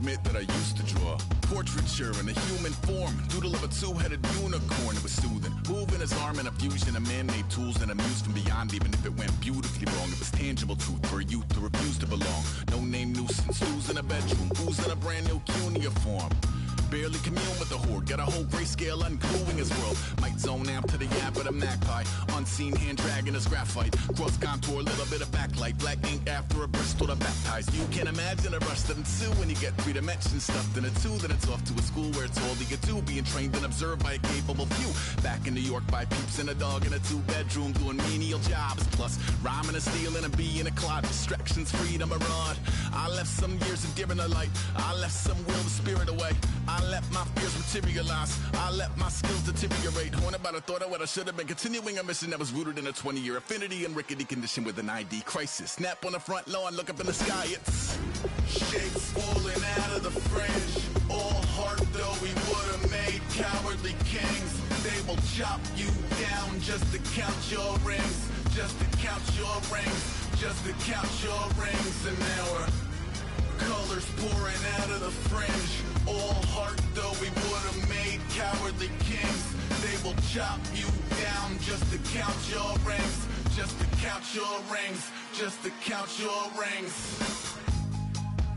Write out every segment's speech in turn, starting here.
admit that I used to draw portraiture in a human form, doodle of a two-headed unicorn. It was soothing, moving his arm in a fusion of man-made tools and a muse from beyond. Even if it went beautifully wrong, it was tangible truth for a youth to refuse to belong. No name nuisance, who's in a bedroom, who's in a brand new cuneiform. Barely commune with the horde, got a whole grayscale ungluing his world. Might zone out to the yap of a magpie, unseen hand dragging his graphite. Cross contour, little bit of backlight, black ink after a Bristol to baptize. You can imagine a rush that ensue when you get 3 dimensions stuffed in a 2. Then it's off to a school where it's all you get to, being trained and observed by a capable few. Back in New York by peeps and a dog in a 2-bedroom doing menial jobs. Plus rhyming and stealing and being a clod, distractions, freedom, a rod. I left some years of giving a light, I left some will the spirit away. I let my fears materialize, I let my skills deteriorate. Horn about a thought of what I should have been, continuing a mission that was rooted in a 20-year affinity and rickety condition with an ID crisis. Snap on the front lawn, look up in the sky, it's shapes falling out of the fringe. All heart though we would have made cowardly kings. They will chop you down just to count your rings, just to count your rings, just to count your rings. And now we're colors pouring out of the fringe. All heart though we would have made cowardly kings. They will chop you down just to count your rings, just to count your rings, just to count your rings.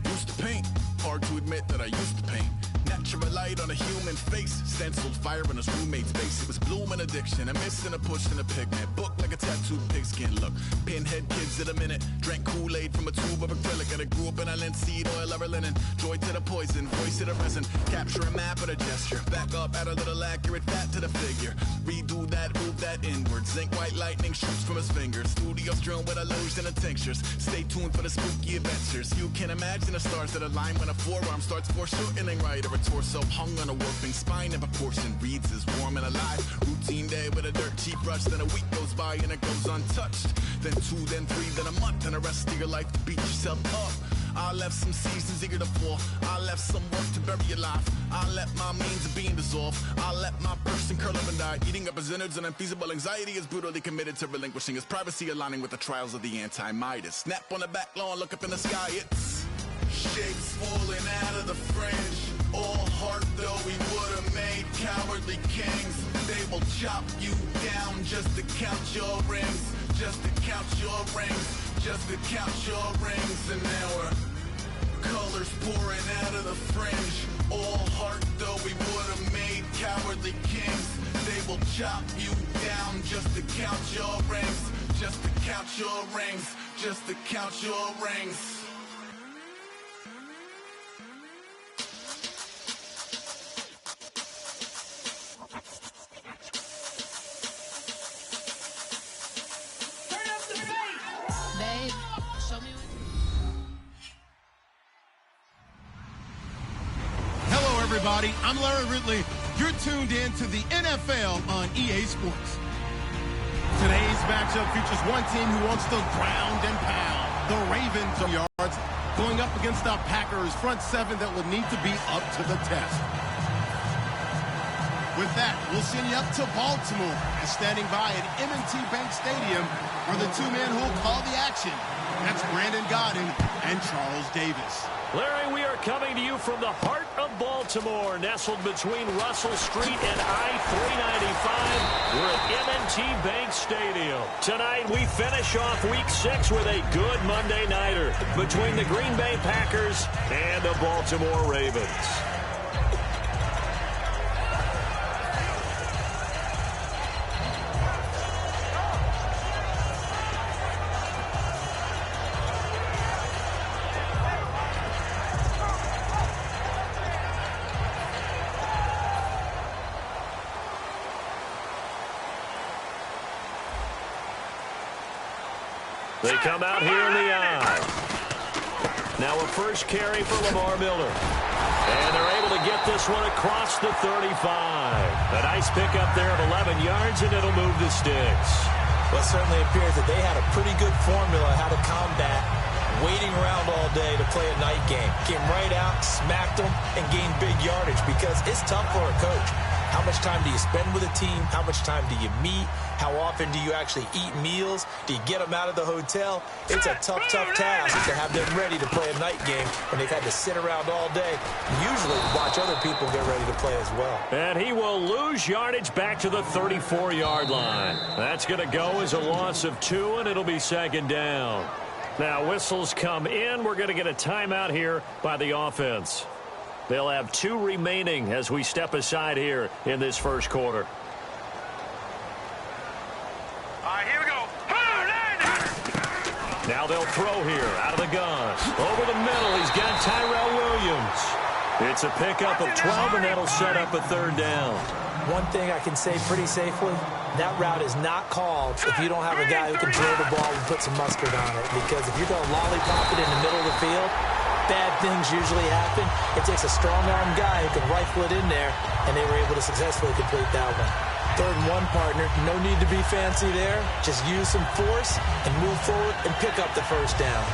Used to paint, hard to admit that I used to paint. Natural light on a human face, stenciled fire in his roommate's face. It was blooming addiction, a miss and a push and a pigment. Book like a tattooed pigskin look. Pinhead kids in a minute, drank Kool-Aid from a tube of acrylic. And I grew up in a linseed oil of linen. Joy to the poison, voice to the resin. Capture a map of a gesture. Back up, add a little accurate fat to the figure. Redo that, move that inward. Zinc white lightning shoots from his fingers. Studio strewn with illusion and tinctures. Stay tuned for the spooky adventures. You can imagine the stars that align when a forearm starts foreshortening right. Or a torso hung on a warping spine in proportion. Reads as warm and alive. Routine day with a dirt cheap brush. Then a week goes by and it goes untouched. Then 2, then 3, then a month. And the rest of your life to beat yourself up. I left some seasons eager to fall. I left some work to bury your life. I let my means of being dissolve. I let my person curl up and die. Eating up his innards and unfeasible anxiety is brutally committed to relinquishing his privacy, aligning with the trials of the anti-Midas. Snap on the back lawn, look up in the sky, it's shapes falling out of the fringe. All heart though we would have made cowardly kings. They will chop you down just to count your rings, just to count your rings, just to count your rings. And now we're colors pouring out of the fringe. All heart though we would have made cowardly kings. They will chop you down just to count your rings, just to count your rings, just to count your rings. Everybody, I'm Larry Ridley. You're tuned in to the NFL on EA Sports. Today's matchup features one team who wants to ground and pound. The Ravens are yards going up against the Packers front seven that will need to be up to the test. With that, we'll send you up to Baltimore and standing by at M&T Bank Stadium are the two men who will call the action. That's Brandon Godden and Charles Davis. Larry, we are coming to you from the heart of Baltimore, nestled between Russell Street and I-395. We're at M&T Bank Stadium. Tonight, we finish off Week 6 with a good Monday nighter between the Green Bay Packers and the Baltimore Ravens. They come out here in the eye. Now a first carry for Lamar Miller. And they're able to get this one across the 35. A nice pickup there of 11 yards, and it'll move the sticks. Well, it certainly appears that they had a pretty good formula how to combat waiting around all day to play a night game. Came right out, smacked them, and gained big yardage because it's tough for a coach. How much time do you spend with a team? How much time do you meet? How often do you actually eat meals? Do you get them out of the hotel? It's a tough, tough task to have them ready to play a night game when they've had to sit around all day and usually watch other people get ready to play as well. And he will lose yardage back to the 34-yard line. That's going to go as a loss of 2, and it'll be second down. Now, whistles come in. We're going to get a timeout here by the offense. They'll have 2 remaining as we step aside here in this first quarter. Here we go. Now they'll throw here out of the gun. Over the middle, he's got Tyrell Williams. It's a pickup of 12, and that'll set up a third down. One thing I can say pretty safely, that route is not called if you don't have a guy who can throw the ball and put some mustard on it. Because if you're going to lollipop it in the middle of the field, bad things usually happen. It takes a strong-arm guy who can rifle it in there, and they were able to successfully complete that one. 3rd and 1, partner. No need to be fancy there. Just use some force and move forward and pick up the first down.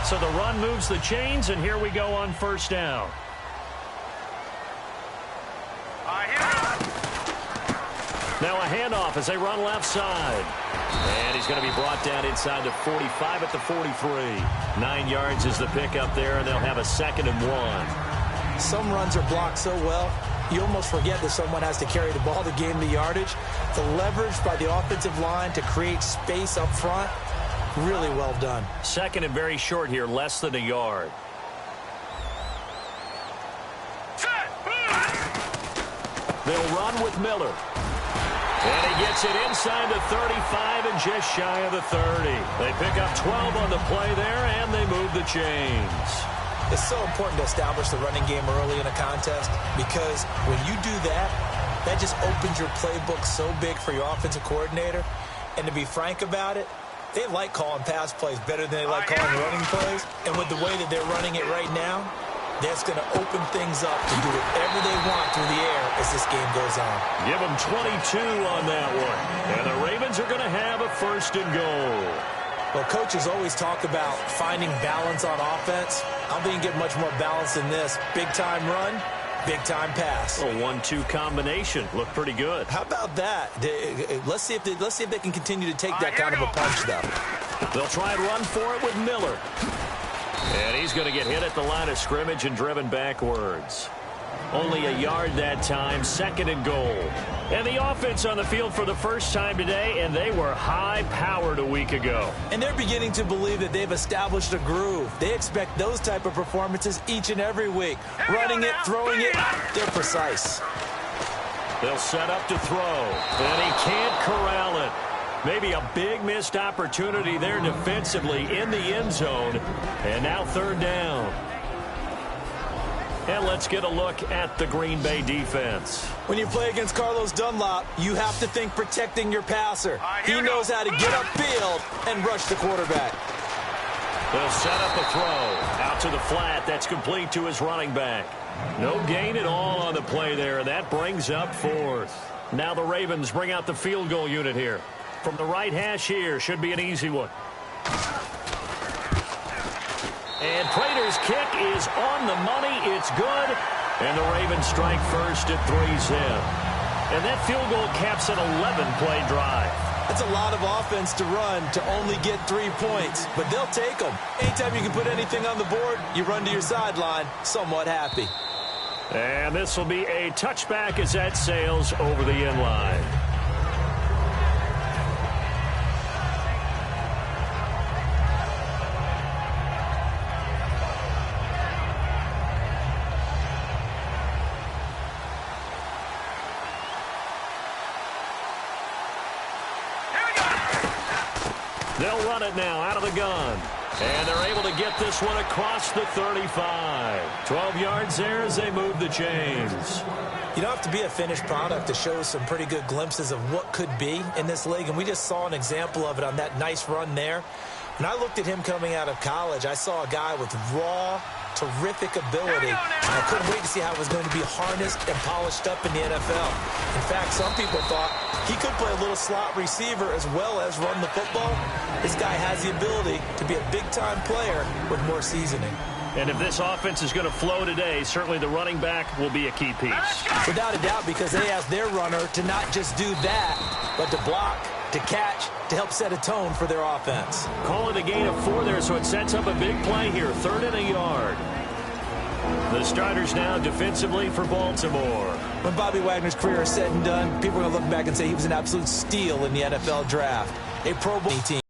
So the run moves the chains, and here we go on first down. Now a handoff as they run left side. And he's going to be brought down inside the 45 at the 43. 9 yards is the pickup there, and they'll have a 2nd and 1. Some runs are blocked so well, you almost forget that someone has to carry the ball to gain the yardage. The leverage by the offensive line to create space up front, really well done. 2nd and very short here, less than a yard. They'll run with Miller. And he gets it inside the 35 and just shy of the 30. They pick up 12 on the play there, and they move the chains. It's so important to establish the running game early in a contest because when you do that, that just opens your playbook so big for your offensive coordinator. And to be frank about it, they like calling pass plays better than they like calling running plays. And with the way that they're running it right now, that's going to open things up to do whatever they want through the air as this game goes on. Give them 22 on that one. And the Ravens are going to have a 1st and goal. Well, coaches always talk about finding balance on offense. I don't think you get much more balance than this. Big-time run, big-time pass. A 1-2 combination. Looked pretty good. How about that? Let's see if they can continue to take that kind of a punch, though. They'll try and run for it with Miller. And he's going to get hit at the line of scrimmage and driven backwards. Only a yard that time, 2nd and goal. And the offense on the field for the first time today, and they were high-powered a week ago. And they're beginning to believe that they've established a groove. They expect those type of performances each and every week. Running it, throwing it, they're precise. They'll set up to throw, and he can't corral it. Maybe a big missed opportunity there defensively in the end zone. And now 3rd down. And let's get a look at the Green Bay defense. When you play against Carlos Dunlop, you have to think protecting your passer. He knows how to get upfield and rush the quarterback. They'll set up a throw out to the flat. That's complete to his running back. No gain at all on the play there. That brings up 4th. Now the Ravens bring out the field goal unit here. From the right hash here, should be an easy one. And Prater's kick is on the money. It's good. And the Ravens strike first at 3-zip. And that field goal caps an 11-play drive. That's a lot of offense to run to only get 3 points. But they'll take them. Anytime you can put anything on the board, you run to your sideline somewhat happy. And this will be a touchback as that sails over the end line. They'll run it now out of the gun. And they're able to get this one across the 35. 12 yards there as they move the chains. You don't have to be a finished product to show some pretty good glimpses of what could be in this league. And we just saw an example of it on that nice run there. When I looked at him coming out of college, I saw a guy with raw, terrific ability. And I couldn't wait to see how it was going to be harnessed and polished up in the NFL. In fact, some people thought he could play a little slot receiver as well as run the football. This guy has the ability to be a big-time player with more seasoning. And if this offense is going to flow today, certainly the running back will be a key piece. Without a doubt, because they ask their runner to not just do that, but to block, to catch, to help set a tone for their offense. Call it a gain of 4 there, so it sets up a big play here. 3rd and a yard. The starters now defensively for Baltimore. When Bobby Wagner's career is said and done, people are going to look back and say he was an absolute steal in the NFL draft. A Pro Bowl team.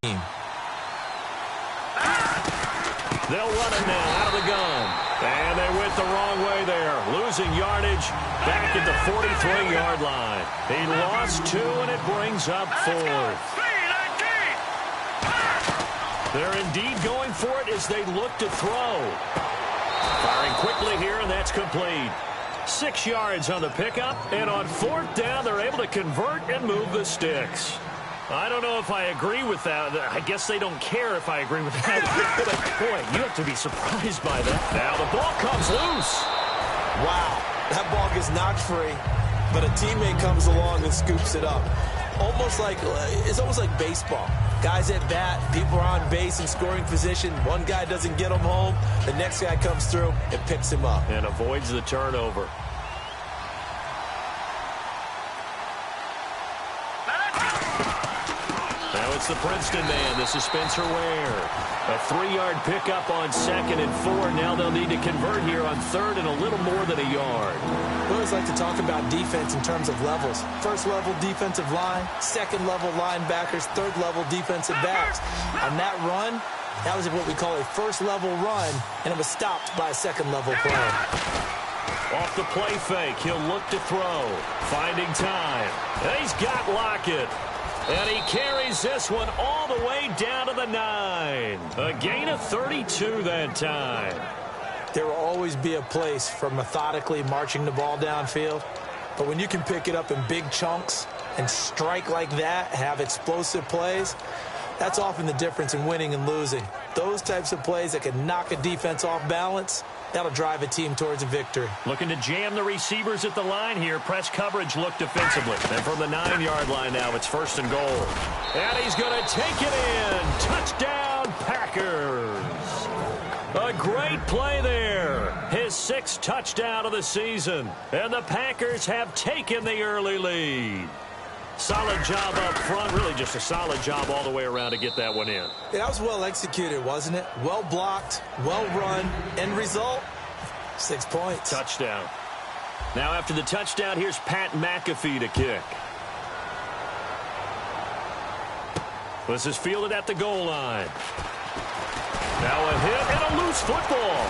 They'll run it now out of the gun. And they went the wrong way there. Losing yardage back at the 43-yard line. He lost 2, and it brings up 4th. They're indeed going for it as they look to throw. Firing quickly here, and that's complete. 6 yards on the pickup, and on 4th down, they're able to convert and move the sticks. I don't know if I agree with that. I guess they don't care if I agree with that. But, boy, you have to be surprised by that. Now the ball comes loose. Wow, that ball gets knocked free, but a teammate comes along and scoops it up. It's almost like baseball. Guys at bat, people are on base in scoring position. One guy doesn't get him home. The next guy comes through and picks him up. And avoids the turnover. Now it's the Princeton man. This is Spencer Ware. A 3-yard pickup on 2nd and 4. Now they'll need to convert here on 3rd and a little more than a yard. We always like to talk about defense in terms of levels. 1st level defensive line, 2nd level linebackers, 3rd level defensive backs. On that run, that was what we call a 1st level run, and it was stopped by a 2nd level play. Off the play fake, he'll look to throw. Finding time. And he's got Lockett. And he carries this one all the way down to the 9. A gain of 32 that time. There will always be a place for methodically marching the ball downfield. But when you can pick it up in big chunks and strike like that, have explosive plays, that's often the difference in winning and losing. Those types of plays that can knock a defense off balance, that'll drive a team towards a victory. Looking to jam the receivers at the line here. Press coverage look defensively. And from the 9-yard line now, it's 1st and goal. And he's going to take it in. Touchdown, Packers. A great play there. His 6th touchdown of the season. And the Packers have taken the early lead. Solid job up front. Really just a solid job all the way around to get that one in. Yeah, that was well executed, wasn't it? Well blocked, well run. End result, 6 points. Touchdown. Now after the touchdown, here's Pat McAfee to kick. This is fielded at the goal line. Now a hit and a loose football.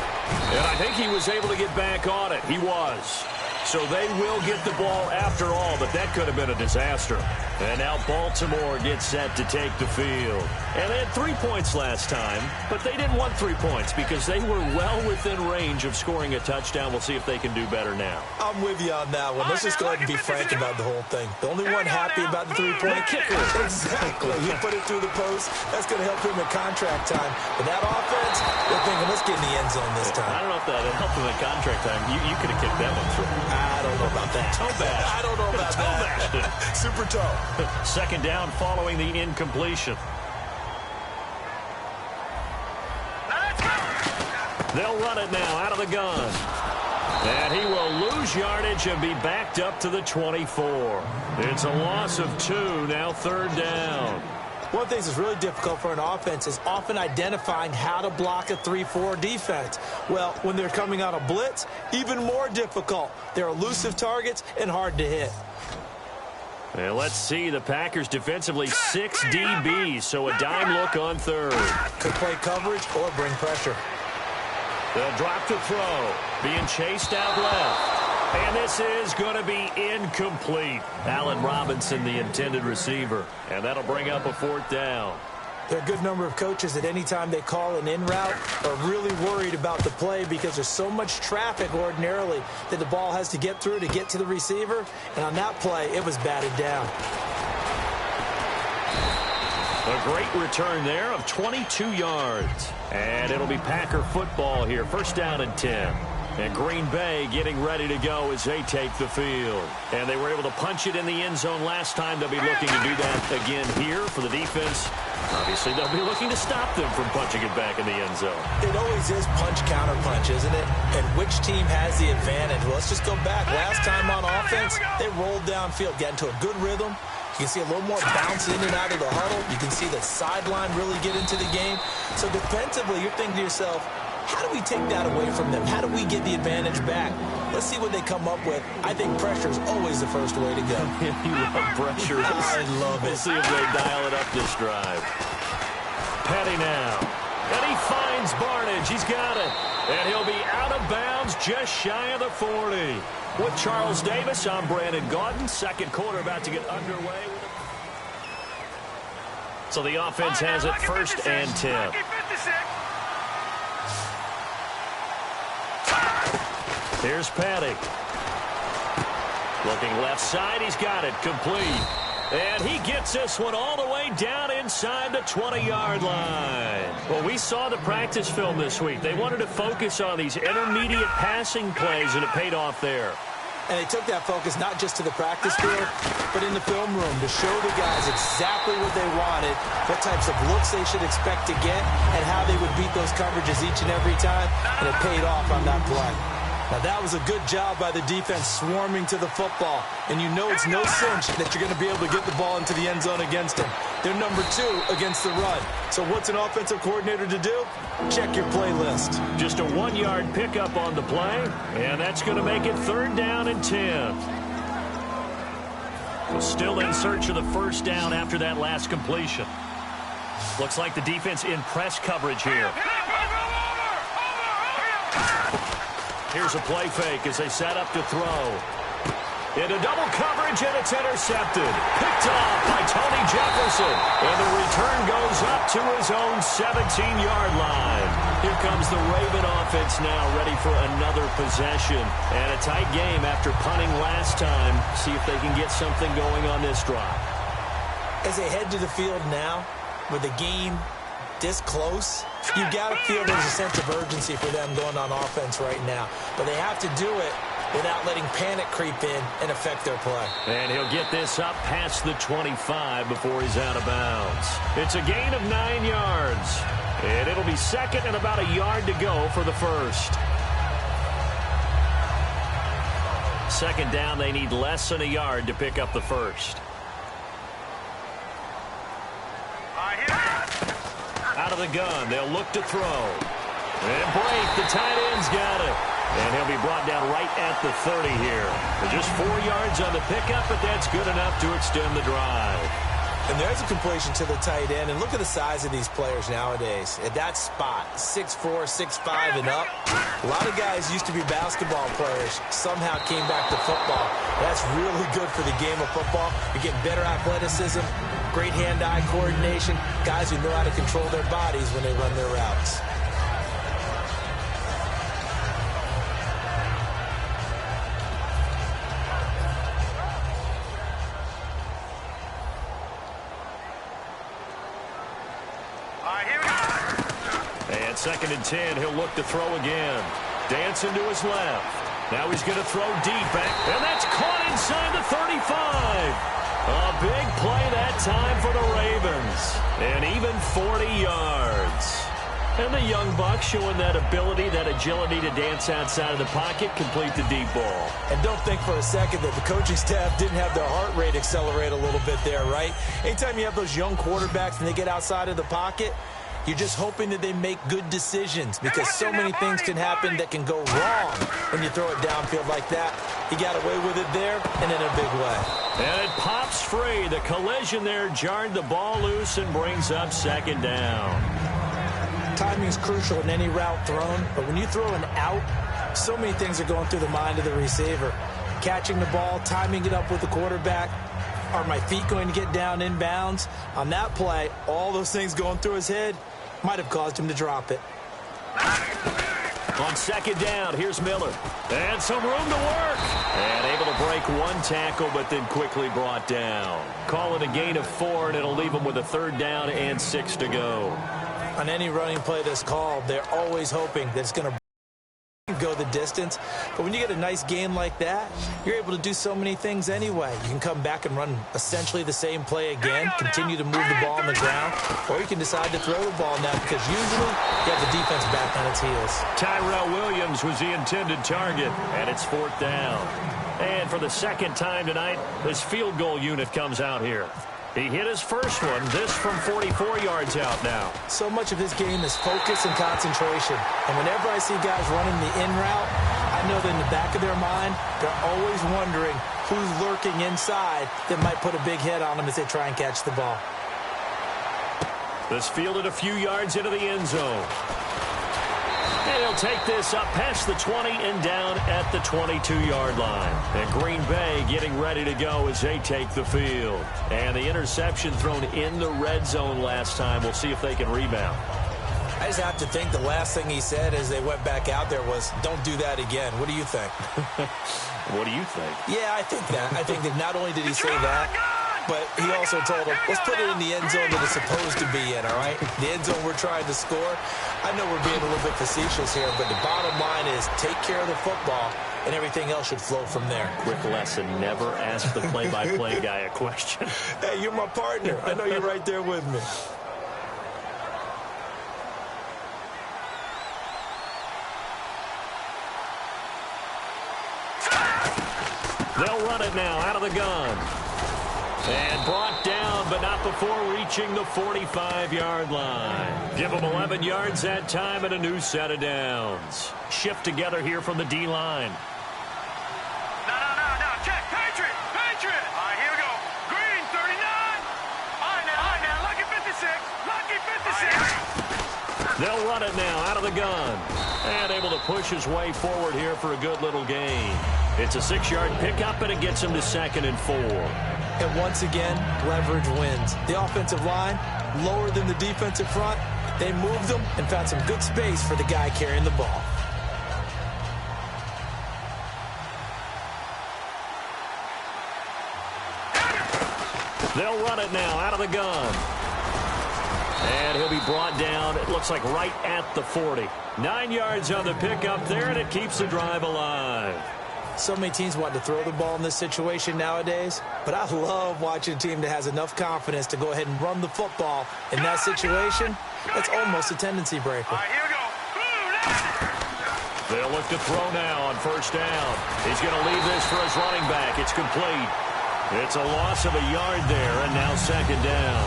And I think he was able to get back on it. He was. So they will get the ball after all, but that could have been a disaster. And now Baltimore gets set to take the field. And they had 3 points last time, but they didn't want 3 points because they were well within range of scoring a touchdown. We'll see if they can do better now. I'm with you on that one. Let's just go ahead and be frank about the whole thing. The only one happy about the 3-point kicker. Exactly. He put it through the post. That's going to help him in contract time. But that offense, they're thinking, let's get in the end zone this time. I don't know if that helped him in contract time. You could have kicked that one through. I don't know about that. Toe bash. I don't know about that. Super toe. 2nd down following the incompletion. They'll run it now out of the gun. And he will lose yardage and be backed up to the 24. It's a loss of 2, now 3rd down. One of the things that's really difficult for an offense is often identifying how to block a 3-4 defense. Well, when they're coming on a blitz, even more difficult. They're elusive targets and hard to hit. And let's see, the Packers defensively 6 DBs, so a dime look on 3rd. Could play coverage or bring pressure. They'll drop to throw, being chased out left. And this is going to be incomplete. Allen Robinson, the intended receiver. And that'll bring up a 4th down. There are a good number of coaches that any time they call an in route are really worried about the play because there's so much traffic ordinarily that the ball has to get through to get to the receiver. And on that play, it was batted down. A great return there of 22 yards. And it'll be Packer football here. 1st down and 10. And Green Bay getting ready to go as they take the field. And they were able to punch it in the end zone last time. They'll be looking to do that again here for the defense. Obviously, they'll be looking to stop them from punching it back in the end zone. It always is punch-counter-punch, isn't it? And which team has the advantage? Well, let's just go back. Last time on offense, they rolled downfield, got into a good rhythm. You can see a little more bounce in and out of the huddle. You can see the sideline really get into the game. So defensively, you're thinking to yourself, how do we take that away from them? How do we get the advantage back? Let's see what they come up with. I think pressure is always the first way to go. You love pressure. I love it. We'll see if they dial it up this drive. Petty now. And he finds Barnage. He's got it. And he'll be out of bounds just shy of the 40. With Charles Davis, I'm Brandon Gaudin. Second quarter about to get underway. So the offense has it first and 10. Here's Petty. Looking left side. He's got it. Complete. And he gets this one all the way down inside the 20-yard line. Well, we saw the practice film this week. They wanted to focus on these intermediate passing plays, and it paid off there. And they took that focus not just to the practice field, but in the film room to show the guys exactly what they wanted, what types of looks they should expect to get, and how they would beat those coverages each and every time. And it paid off on that play. Now, that was a good job by the defense swarming to the football. And you know it's no cinch that you're going to be able to get the ball into the end zone against them. They're number 2 against the run. So what's an offensive coordinator to do? Check your playlist. Just a 1-yard pickup on the play, and that's going to make it 3rd down and 10. Well, still in search of the first down after that last completion. Looks like the defense in press coverage here. Here's a play fake as they set up to throw. Into double coverage, and it's intercepted. Picked off by Tony Jefferson. And the return goes up to his own 17-yard line. Here comes the Raven offense now, ready for another possession. And a tight game after punting last time. See if they can get something going on this drive. As they head to the field now, with the game this close, you've got to feel there's a sense of urgency for them going on offense right now. But they have to do it without letting panic creep in and affect their play. And he'll get this up past the 25 before he's out of bounds. It's a gain of 9 yards. And it'll be second and about a yard to go for the first. Second down, they need less than a yard to pick up the first. Out of the gun, they'll look to throw. And Blake, the tight end's got it. And he'll be brought down right at the 30 here. Just 4 yards on the pickup, but that's good enough to extend the drive. And there's a completion to the tight end. And look at the size of these players nowadays. At that spot, 6'4", 6'5", and up. A lot of guys used to be basketball players, somehow came back to football. That's really good for the game of football. You're getting better athleticism, great hand-eye coordination, guys who know how to control their bodies when they run their routes. And second and 10, he'll look to throw again. Dancing to his left. Now he's going to throw deep back, and that's caught inside the 35. A big play that time for the Ravens. And even 40 yards. And the young buck showing that ability, that agility to dance outside of the pocket, complete the deep ball. And don't think for a second that the coaching staff didn't have their heart rate accelerate a little bit there, right? Anytime you have those young quarterbacks and they get outside of the pocket, you're just hoping that they make good decisions because so many things can happen that can go wrong when you throw it downfield like that. He got away with it there and in a big way. And it pops free. The collision there jarred the ball loose and brings up second down. Timing is crucial in any route thrown, but when you throw an out, so many things are going through the mind of the receiver. Catching the ball, timing it up with the quarterback. Are my feet going to get down in bounds? On that play, all those things going through his head might have caused him to drop it. On second down, here's Miller. And some room to work. And able to break one tackle, but then quickly brought down. Call it a gain of 4, and it'll leave him with a 3rd down and 6 to go. On any running play that's called, they're always hoping that it's going to go the distance. But when you get a nice game like that, you're able to do so many things anyway. You can come back and run essentially the same play again, continue to move the ball on the ground, or you can decide to throw the ball now because usually you have the defense back on its heels. Tyrell Williams was the intended target, and it's 4th down. And for the second time tonight, this field goal unit comes out here. He hit his first one, this from 44 yards out now. So much of his game is focus and concentration. And whenever I see guys running the in route, I know that in the back of their mind, they're always wondering who's lurking inside that might put a big hit on them as they try and catch the ball. This fielded a few yards into the end zone. And he'll take this up past the 20 and down at the 22-yard line. And Green Bay getting ready to go as they take the field. And the interception thrown in the red zone last time. We'll see if they can rebound. I just have to think the last thing he said as they went back out there was, don't do that again. What do you think? What do you think? Yeah, I think that. I think that not only did he say that, but he also told him, let's put it in the end zone that it's supposed to be in, all right? The end zone we're trying to score. I know we're being a little bit facetious here, but the bottom line is take care of the football, and everything else should flow from there. Quick lesson, never ask the play-by-play guy a question. Hey, you're my partner. I know you're right there with me. They'll run it now out of the gun. And brought down, but not before reaching the 45-yard line. Give them 11 yards that time and a new set of downs. Shift together here from the D-line. No. Check. Patriot. All right, here we go. Green, 39. All right, now. Lucky 56. They'll run it now out of the gun. And able to push his way forward here for a good little gain. It's a 6-yard pickup, and it gets him to 2nd and 4. And once again, leverage wins. The offensive line, lower than the defensive front. They moved them and found some good space for the guy carrying the ball. They'll run it now out of the gun. And he'll be brought down, it looks like right at the 40. 9 yards on the pickup there, and it keeps the drive alive. So many teams want to throw the ball in this situation nowadays, but I love watching a team that has enough confidence to go ahead and run the football. In that situation, it's almost a tendency breaker. All right, here we go. They'll look to throw now on 1st down. He's going to leave this for his running back. It's complete. It's a loss of a yard there, and now 2nd down.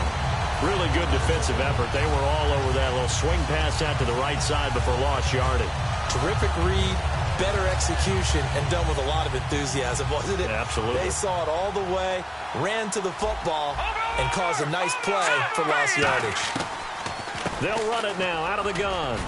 Really good defensive effort. They were all over that little swing pass out to the right side before lost yardage. Terrific read. Better execution, and done with a lot of enthusiasm, wasn't it? Absolutely. They saw it all the way, ran to the football, and caused a nice play for lost yardage. They'll run it now out of the gun.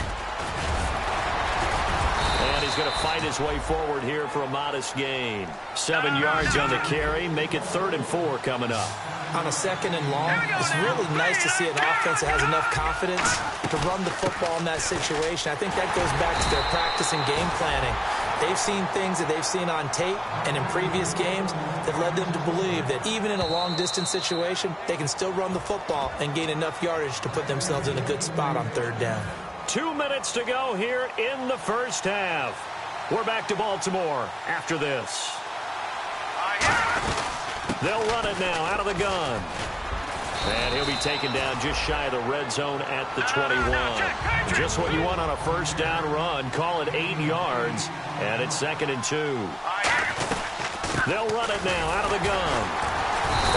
And he's going to fight his way forward here for a modest gain. 7 yards on the carry. Make it 3rd and 4 coming up. On a 2nd and long, it's really nice to see an offense that has enough confidence to run the football in that situation. I think that goes back to their practice and game planning. They've seen things that they've seen on tape and in previous games that led them to believe that even in a long-distance situation, they can still run the football and gain enough yardage to put themselves in a good spot on 3rd down. 2 minutes to go here in the first half. We're back to Baltimore after this. They'll run it now out of the gun. And he'll be taken down just shy of the red zone at the 21. Just what you want on a 1st down run. Call it 8 yards. And it's 2nd and 2. They'll run it now out of the gun.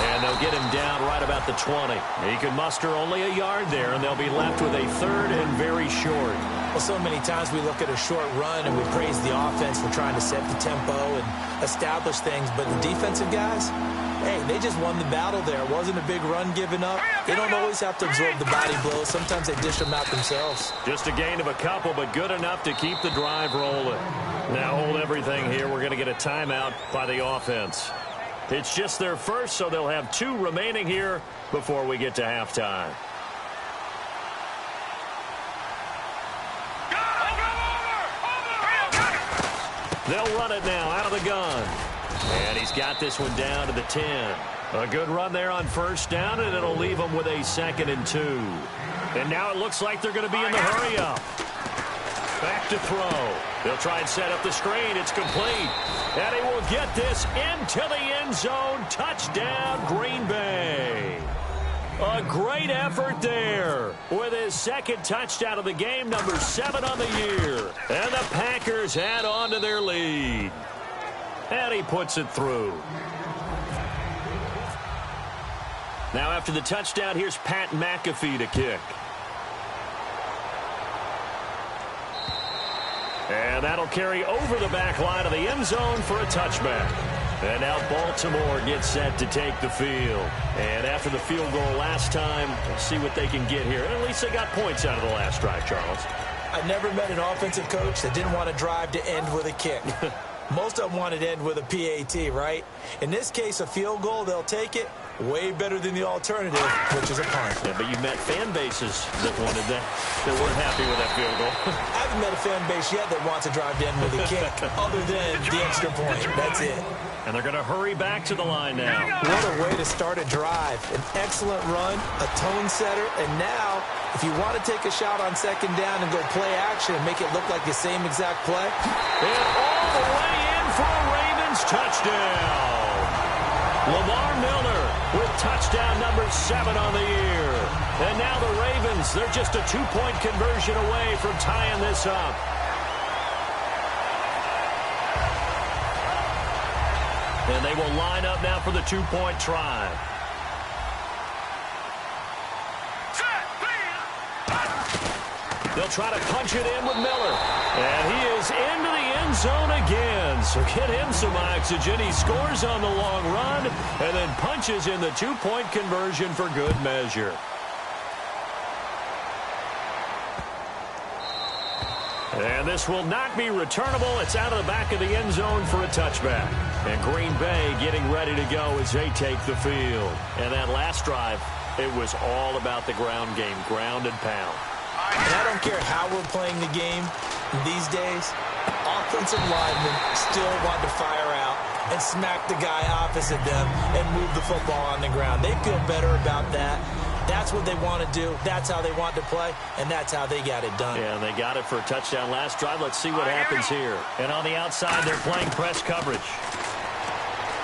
And they'll get him down right about the 20. He can muster only a yard there, and they'll be left with a 3rd and very short. Well, so many times we look at a short run and we praise the offense for trying to set the tempo and establish things. But the defensive guys, hey, they just won the battle there. It wasn't a big run given up. They don't always have to absorb the body blows. Sometimes they dish them out themselves. Just a gain of a couple, but good enough to keep the drive rolling. Now hold everything here. We're going to get a timeout by the offense. It's just their first, so they'll have 2 remaining here before we get to halftime. They'll run it now out of the gun. And he's got this one down to the 10. A good run there on 1st down, and it'll leave them with a 2nd and 2. And now it looks like they're going to be in the hurry-up. Back to throw. They'll try and set up the screen. It's complete. And he will get this into the end zone. Touchdown, Green Bay. A great effort there with his second touchdown of the game, number 7 on the year. And the Packers add on to their lead. And he puts it through. Now after the touchdown, here's Pat McAfee to kick. And that'll carry over the back line of the end zone for a touchback. And now Baltimore gets set to take the field. And after the field goal last time, we'll see what they can get here. And at least they got points out of the last drive, Charles. I never met an offensive coach that didn't want to drive to end with a kick. Most of them wanted to end with a PAT, right? In this case, a field goal, they'll take it. Way better than the alternative, which is a punt. Yeah, but you've met fan bases that wanted that weren't happy with that field goal. I haven't met a fan base yet that wants to drive to end with a kick, other than the extra point. That's it. And they're going to hurry back to the line now. What a way to start a drive. An excellent run, a tone setter, and now, if you want to take a shot on second down and go play action and make it look like the same exact play. And all the way in for a Ravens touchdown. Lamar Miller with touchdown number 7 on the year. And now the Ravens, they're just a 2-point conversion away from tying this up. And they will line up now for the 2-point try. They'll try to punch it in with Miller. And he is into the end zone again. So get him some oxygen. He scores on the long run and then punches in the 2-point conversion for good measure. And this will not be returnable. It's out of the back of the end zone for a touchback. And Green Bay getting ready to go as they take the field. And that last drive, it was all about the ground game, ground and pound. And I don't care how we're playing the game these days, offensive linemen still want to fire out and smack the guy opposite them and move the football on the ground. They feel better about that. That's what they want to do. That's how they want to play, and that's how they got it done. Yeah, and they got it for a touchdown last drive. Let's see what happens here. And on the outside, they're playing press coverage.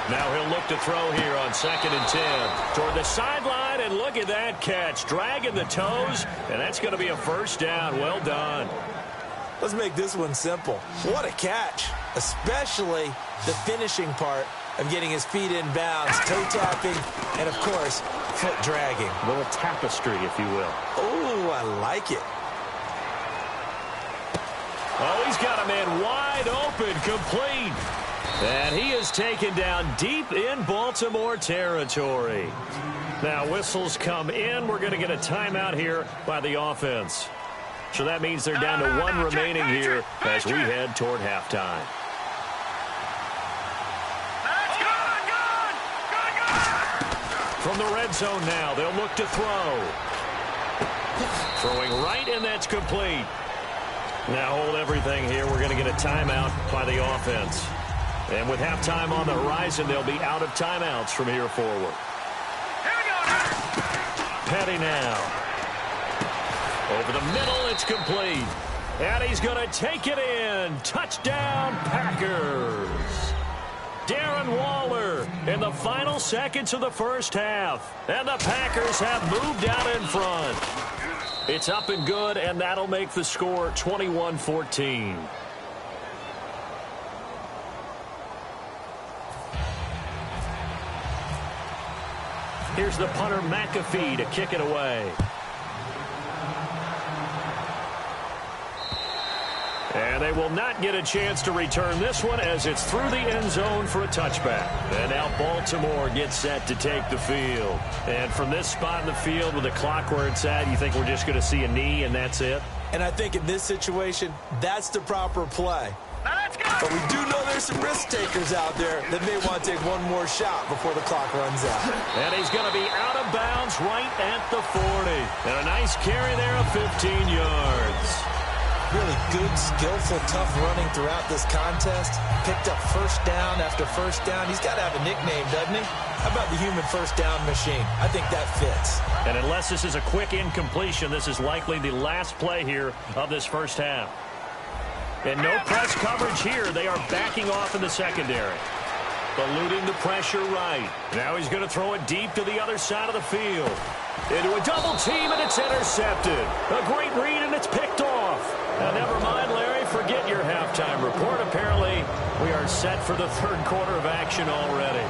Now he'll look to throw here on 2nd and 10. Toward the sideline, and look at that catch. Dragging the toes, and that's going to be a first down. Well done. Let's make this one simple. What a catch, especially the finishing part of getting his feet in bounds, toe tapping, and, of course, foot dragging. A little tapestry, if you will. Oh, I like it. Oh, he's got a man wide open, complete. And he is taken down deep in Baltimore territory. Now, whistles come in. We're going to get a timeout here by the offense. So that means they're down to 1 remaining here as we head toward halftime. From the red zone now, they'll look to throw. Throwing right, and that's complete. Now hold everything here. We're going to get a timeout by the offense. And with halftime on the horizon, they'll be out of timeouts from here forward. Petty now. Over the middle, it's complete. And he's going to take it in. Touchdown, Packers. Darren Waller in the final seconds of the first half. And the Packers have moved out in front. It's up and good, and that'll make the score 21-14. Here's the punter, McAfee, to kick it away. And they will not get a chance to return this one as it's through the end zone for a touchback. And now Baltimore gets set to take the field. And from this spot in the field with the clock where it's at, you think we're just going to see a knee and that's it? And I think in this situation, that's the proper play. But we do know there's some risk takers out there that may want to take one more shot before the clock runs out. And he's going to be out of bounds right at the 40. And a nice carry there of 15 yards. Really good, skillful, tough running throughout this contest. Picked up first down after first down. He's got to have a nickname, doesn't he? How about the human first down machine? I think that fits. And unless this is a quick incompletion, this is likely the last play here of this first half. And no press coverage here. They are backing off in the secondary. Eluding the pressure right. Now he's going to throw it deep to the other side of the field. Into a double team, and it's intercepted. A great read, and it's picked off. Now, never mind, Larry. Forget your halftime report. Apparently, we are set for the third quarter of action already.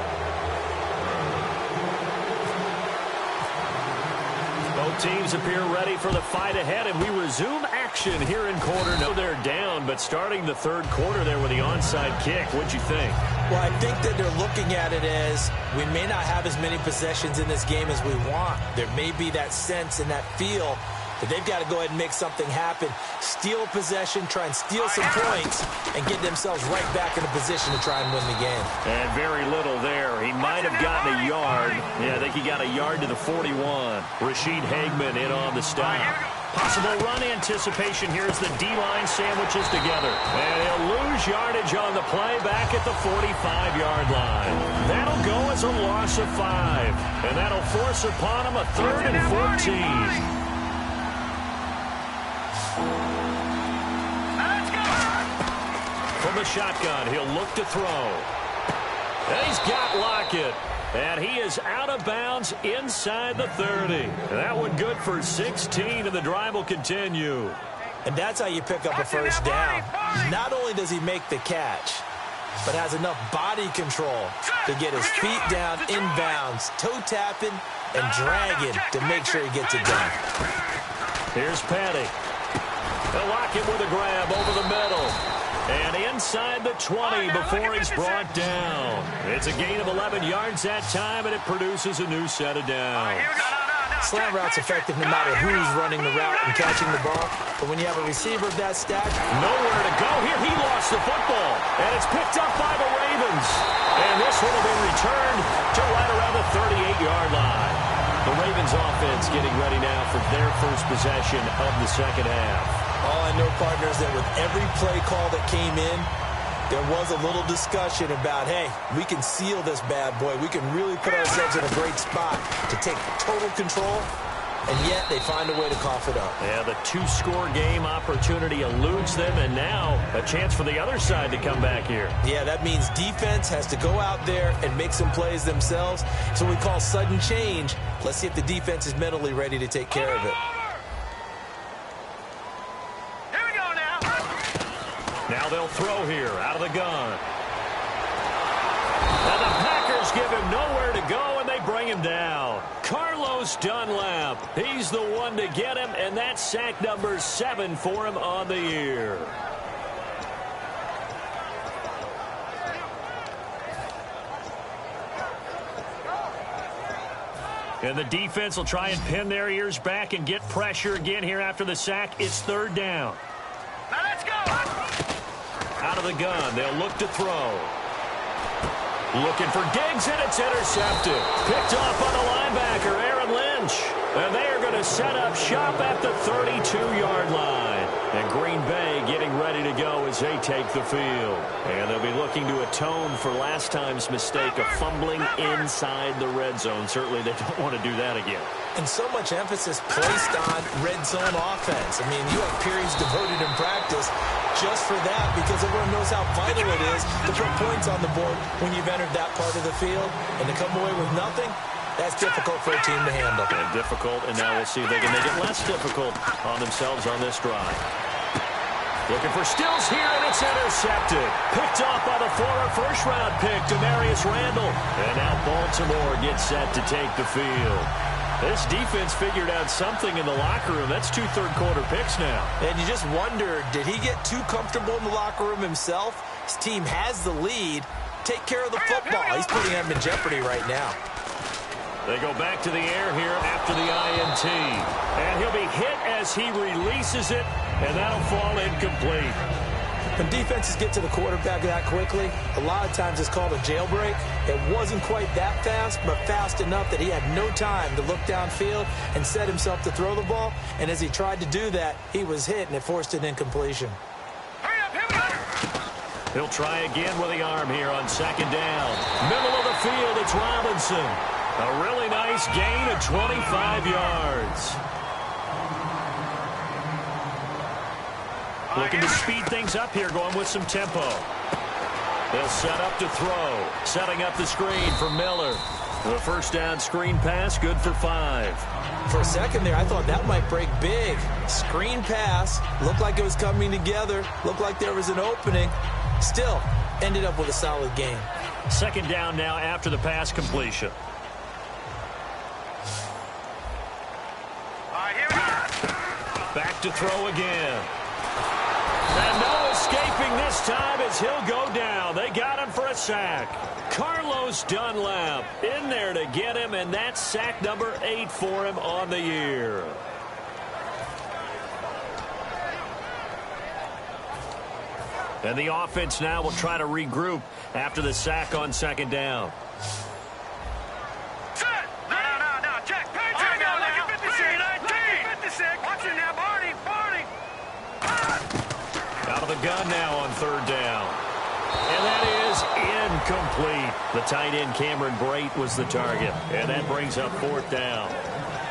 Both teams appear ready for the fight ahead, and we resume action here in quarter. No, they're down, but starting the third quarter there with the onside kick. What'd you think? Well, I think that they're looking at it as we may not have as many possessions in this game as we want. There may be that sense and that feel that they've got to go ahead and make something happen. Steal possession, try and steal some points, and get themselves right back in a position to try and win the game. And very little there. He might have gotten a yard. Yeah, I think he got a yard to the 41. Rashid Hageman in on the stop. Possible run anticipation here as the D-line sandwiches together. And he'll lose yardage on the play back at the 45-yard line. That'll go as a loss of 5. And that'll force upon him a 3rd and 14. From the shotgun, he'll look to throw. And he's got Lockett. And he is out of bounds inside the 30. That one good for 16, and the drive will continue. And that's how you pick up a first down. Not only does he make the catch, but has enough body control to get his feet down inbounds, toe tapping and dragging to make sure he gets it done. Here's Petty. They'll lock him with a grab over the middle. And inside the 20 before he's brought down. It's a gain of 11 yards that time, and it produces a new set of downs. Slant route's effective no matter who's running the route and catching the ball. But when you have a receiver of that stature, nowhere to go. Here he lost the football. And it's picked up by the Ravens. And this one will be returned to right around the 38-yard line. The Ravens offense getting ready now for their first possession of the second half. All I know, partners, that with every play call that came in, there was a little discussion about, hey, we can seal this bad boy. We can really put ourselves in a great spot to take total control, and yet they find a way to cough it up. Yeah, the 2-score game opportunity eludes them, and now a chance for the other side to come back here. Yeah, that means defense has to go out there and make some plays themselves. So we call sudden change. Let's see if the defense is mentally ready to take care of it. Now they'll throw here out of the gun. And the Packers give him nowhere to go, and they bring him down. Carlos Dunlap, he's the one to get him, and that's sack number 7 for him on the year. And the defense will try and pin their ears back and get pressure again here after the sack. It's 3rd down. Now let's go. Out of the gun, they'll look to throw. Looking for Diggs, and it's intercepted. Picked off by the linebacker, Aaron Lynch. And they are going to set up shop at the 32-yard line. And Green Bay getting ready to go as they take the field. And they'll be looking to atone for last time's mistake of fumbling inside the red zone. Certainly they don't want to do that again. And so much emphasis placed on red zone offense. I mean, you have periods devoted in practice just for that, because everyone knows how vital it is to put points on the board when you've entered that part of the field. And to come away with nothing, that's difficult for a team to handle. And difficult, and now we'll see if they can make it less difficult on themselves on this drive. Looking for Stills here, and it's intercepted. Picked off by the former first-round pick, Demarius Randall. And now Baltimore gets set to take the field. This defense figured out something in the locker room. That's 2 third-quarter picks now. And you just wonder, did he get too comfortable in the locker room himself? His team has the lead. Take care of the football. He's putting them in jeopardy right now. They go back to the air here after the INT. And he'll be hit as he releases it, and that'll fall incomplete. When defenses get to the quarterback that quickly, a lot of times it's called a jailbreak. It wasn't quite that fast, but fast enough that he had no time to look downfield and set himself to throw the ball. And as he tried to do that, he was hit, and it forced an incompletion. Hurry up, here we go. He'll try again with the arm here on 2nd down. Middle of the field, it's Robinson. A really nice gain of 25 yards. Looking to speed things up here, going with some tempo. They'll set up to throw. Setting up the screen for Miller. The first down screen pass, good for 5. For a second there, I thought that might break big. Screen pass. Looked like it was coming together. Looked like there was an opening. Still, ended up with a solid game. Second down now after the pass completion. Back to throw again. And no escaping this time as he'll go down. They got him for a sack. Carlos Dunlap in there to get him, and that's sack number 8 for him on the year. And the offense now will try to regroup after the sack on second down. Out of the gun now on third down. And that is incomplete. The tight end Cameron Brate was the target. And that brings up fourth down.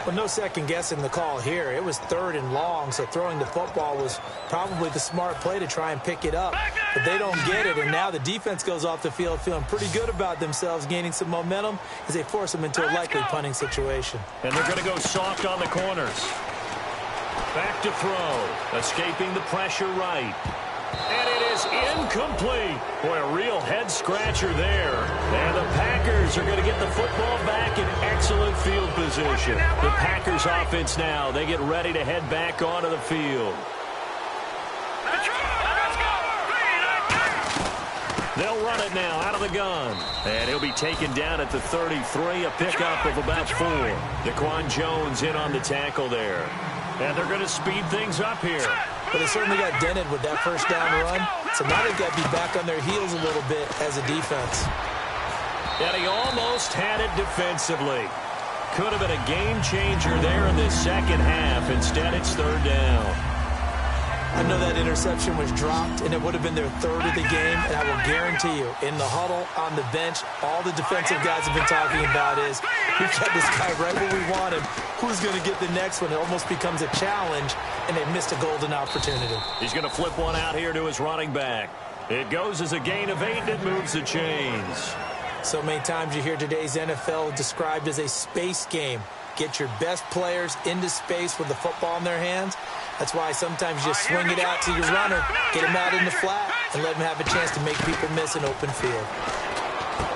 Well, no second guessing the call here. It was third and long, so throwing the football was probably the smart play to try and pick it up. But they don't get it, and now the defense goes off the field feeling pretty good about themselves, gaining some momentum as they force them into a likely punting situation. And they're going to go soft on the corners. Back to throw. Escaping the pressure right. And it is incomplete. Boy, a real head-scratcher there. And the Packers are going to get the football back in excellent field position. The Packers offense now, they get ready to head back onto the field. They'll run it now out of the gun. And he'll be taken down at the 33, a pickup of about 4. Daquan Jones in on the tackle there. And they're going to speed things up here. But they certainly got dented with that first down run. So now they've got to be back on their heels a little bit as a defense. And he almost had it defensively. Could have been a game changer there in this second half. Instead, it's third down. I know that interception was dropped, and it would have been their third of the game, and I will guarantee you, in the huddle, on the bench, all the defensive guys have been talking about is, we've got this guy right where we want him. Who's going to get the next one? It almost becomes a challenge, and they missed a golden opportunity. He's going to flip one out here to his running back. It goes as a gain of 8, and it moves the chains. So many times you hear today's NFL described as a space game. Get your best players into space with the football in their hands. That's why sometimes you swing it out to your runner, get him out in the flat, and let him have a chance to make people miss an open field.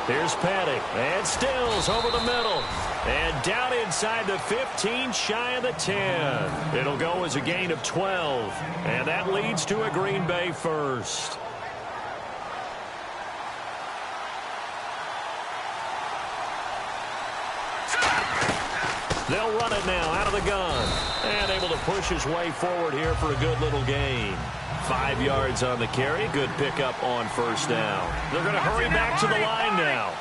Here's Petty, and Stills over the middle. And down inside the 15, shy of the 10. It'll go as a gain of 12. And that leads to a Green Bay first. They'll run it now out of the gun. And able to push his way forward here for a good little gain. 5 yards on the carry. Good pickup on first down. They're going to hurry back to the line now.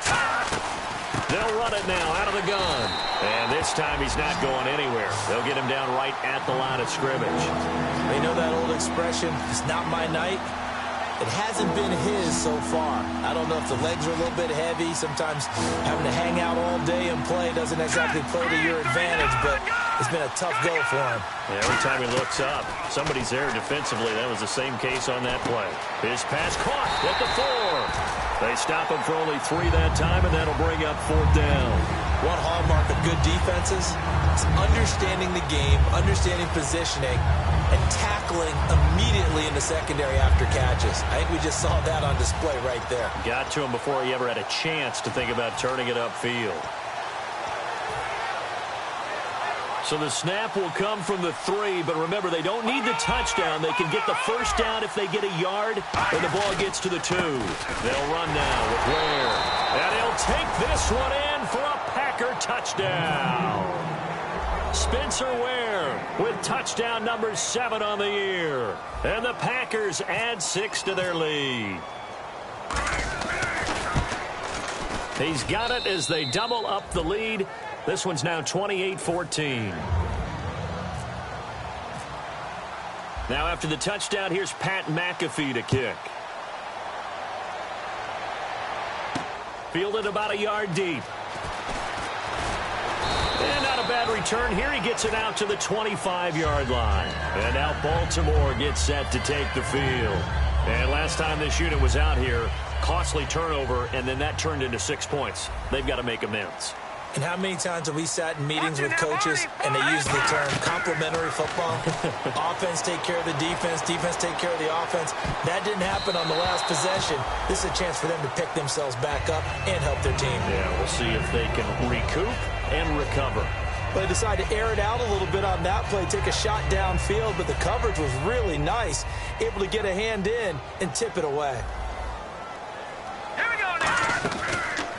They'll run it now out of the gun. And this time he's not going anywhere. They'll get him down right at the line of scrimmage. They know that old expression, it's not my night. It hasn't been his so far. I don't know if the legs are a little bit heavy. Sometimes having to hang out all day and play doesn't exactly play to your advantage, but it's been a tough go for him. Yeah, every time he looks up, somebody's there defensively. That was the same case on that play. His pass caught at the 4. They stop him for only 3 that time, and that'll bring up fourth down. One hallmark of good defenses is understanding the game, understanding positioning, and tackling immediately in the secondary after catches. I think we just saw that on display right there. Got to him before he ever had a chance to think about turning it upfield. So the snap will come from the 3, but remember, they don't need the touchdown. They can get the first down if they get a yard, and the ball gets to the 2. They'll run now with Ware. And he'll take this one in for a Packer touchdown. Spencer Ware with touchdown number 7 on the year. And the Packers add 6 to their lead. He's got it as they double up the lead. This one's now 28-14. Now after the touchdown, here's Pat McAfee to kick. Fielded about a yard deep. And out of a bad return here. He gets it out to the 25-yard line. And now Baltimore gets set to take the field. And last time this unit was out here, costly turnover, and then that turned into 6 points. They've got to make amends. And how many times have we sat in meetings with coaches and they use the term complementary football? Offense take care of the defense, defense take care of the offense. That didn't happen on the last possession. This is a chance for them to pick themselves back up and help their team. Yeah, we'll see if they can recoup and recover. But they decided to air it out a little bit on that play, take a shot downfield, but the coverage was really nice, able to get a hand in and tip it away. Here we go now.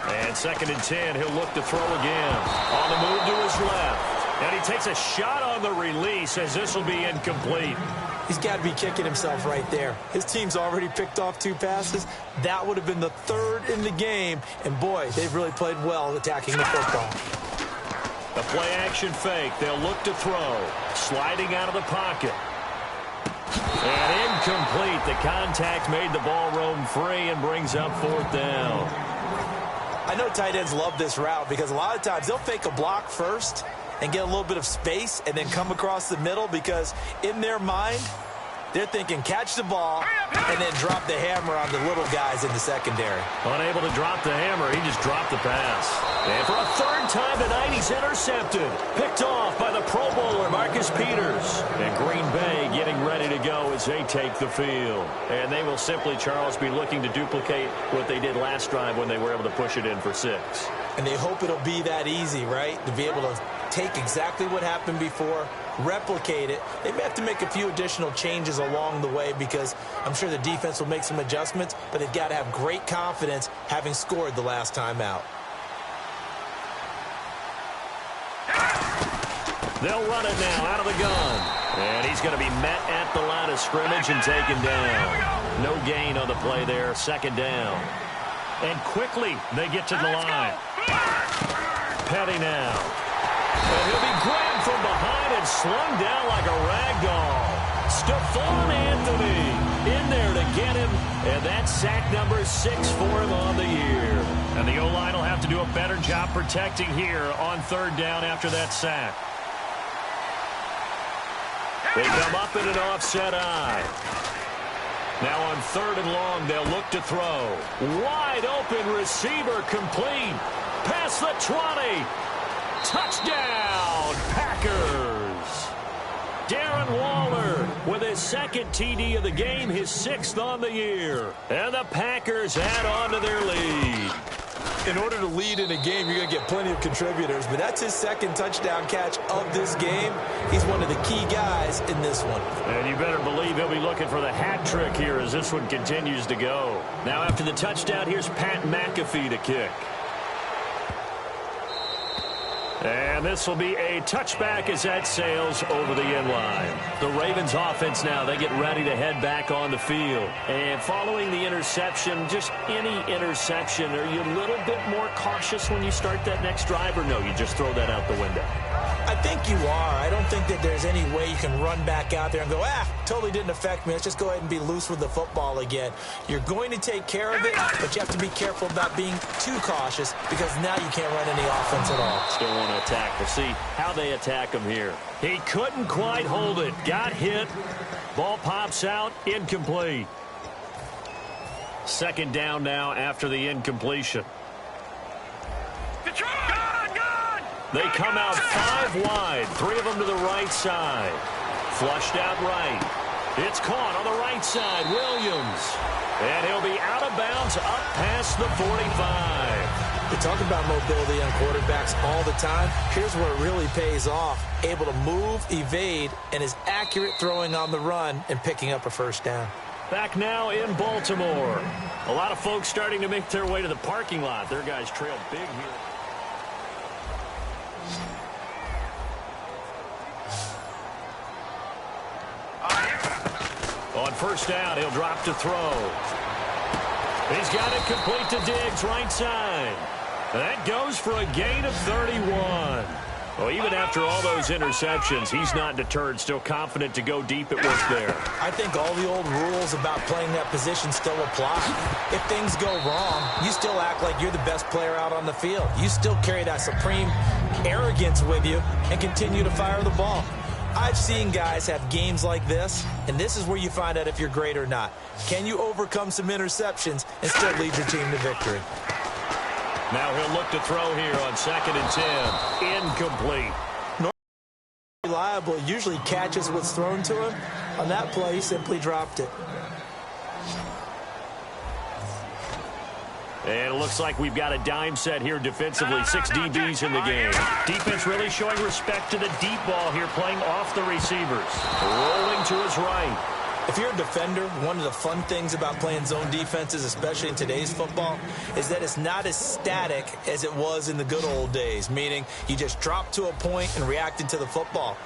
And 2nd and 10, he'll look to throw again. On the move to his left. And he takes a shot on the release as this will be incomplete. He's got to be kicking himself right there. His team's already picked off 2 passes. That would have been the 3rd in the game. And, boy, they've really played well attacking the football. A play-action fake. They'll look to throw. Sliding out of the pocket. And incomplete. The contact made the ball roam free and brings up 4th down. I know tight ends love this route because a lot of times they'll fake a block first and get a little bit of space and then come across the middle because in their mind, they're thinking catch the ball and then drop the hammer on the little guys in the secondary. Unable to drop the hammer, he just dropped the pass. And for a 3rd time tonight, he's intercepted. Picked off by the Pro Bowler, Marcus Peters. And Green Bay getting ready to go as they take the field. And they will simply, Charles, be looking to duplicate what they did last drive when they were able to push it in for 6. And they hope it'll be that easy, right? To be able to take exactly what happened before, replicate it. They may have to make a few additional changes along the way because I'm sure the defense will make some adjustments, but they've got to have great confidence having scored the last time out. They'll run it now out of the gun. And he's going to be met at the line of scrimmage and taken down. No gain on the play there, 2nd down. And quickly they get to the line. Petty now. And he'll be grabbed from behind and slung down like a rag doll. Stephon Anthony in there to get him. And that's sack number 6 for him on the year. And the O-line will have to do a better job protecting here on 3rd down after that sack. They come up in an offset eye. Now on 3rd and long, they'll look to throw. Wide open receiver complete. Past the 20. Touchdown, Packers. Darren Waller with his 2nd TD of the game, his 6th on the year. And the Packers add on to their lead. In order to lead in a game, you're going to get plenty of contributors, but that's his 2nd touchdown catch of this game. He's one of the key guys in this one. And you better believe he'll be looking for the hat trick here as this one continues to go. Now after the touchdown, here's Pat McAfee to kick. And this will be a touchback as that sails over the end line. The Ravens offense now, they get ready to head back on the field. And following the interception, just any interception, are you a little bit more cautious when you start that next drive, or no, you just throw that out the window? I think you are. I don't think that there's any way you can run back out there and go, totally didn't affect me. Let's just go ahead and be loose with the football again. You're going to take care of it, but you have to be careful about being too cautious because now you can't run any offense at all. Still want to attack. We'll see how they attack him here. He couldn't quite hold it. Got hit. Ball pops out. Incomplete. 2nd down now after the incompletion. They come out 5 wide, 3 of them to the right side. Flushed out right. It's caught on the right side, Williams. And he'll be out of bounds up past the 45. They talk about mobility on quarterbacks all the time. Here's where it really pays off. Able to move, evade, and is accurate throwing on the run and picking up a 1st down. Back now in Baltimore. A lot of folks starting to make their way to the parking lot. Their guys trail big here. On 1st down, he'll drop to throw. He's got it complete to Diggs, right side. That goes for a gain of 31. Well, even after all those interceptions, he's not deterred, still confident to go deep at work there. I think all the old rules about playing that position still apply. If things go wrong, you still act like you're the best player out on the field. You still carry that supreme arrogance with you and continue to fire the ball. I've seen guys have games like this, and this is where you find out if you're great or not. Can you overcome some interceptions and still lead your team to victory? Now he'll look to throw here on 2nd and 10. Incomplete. Reliable, usually catches what's thrown to him. On that play, he simply dropped it. And it looks like we've got a dime set here defensively. 6 DBs in the game. Defense really showing respect to the deep ball here, playing off the receivers. Rolling to his right. If you're a defender, one of the fun things about playing zone defenses, especially in today's football, is that it's not as static as it was in the good old days, meaning you just drop to a point and reacted to the football.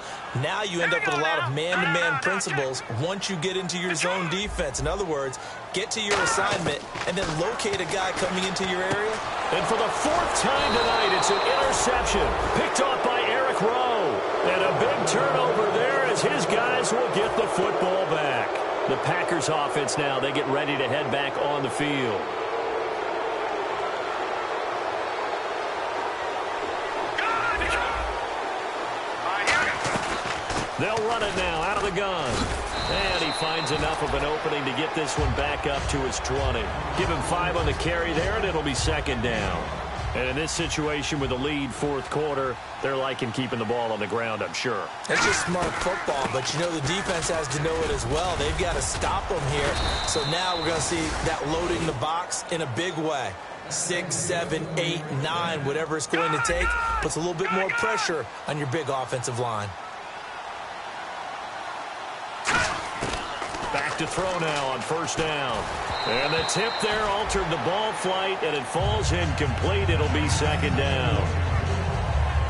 Now you end up with a lot of man-to-man principles once you get into your zone defense. In other words, get to your assignment and then locate a guy coming into your area. And for the 4th time tonight, it's an interception picked off by Eric Rowe. And a big turnover there as his guys will get the football back. The Packers offense now, they get ready to head back on the field. They'll run it now out of the gun. And he finds enough of an opening to get this one back up to his 20. Give him 5 on the carry there, and it'll be 2nd down. And in this situation with the lead 4th quarter, they're liking keeping the ball on the ground, I'm sure. It's just smart football, but you know the defense has to know it as well. They've got to stop them here. So now we're going to see that loading the box in a big way. 6, 7, 8, 9, whatever it's going to take, puts a little bit more pressure on your big offensive line. Back to throw now on 1st down. And the tip there altered the ball flight, and it falls incomplete. It'll be 2nd down.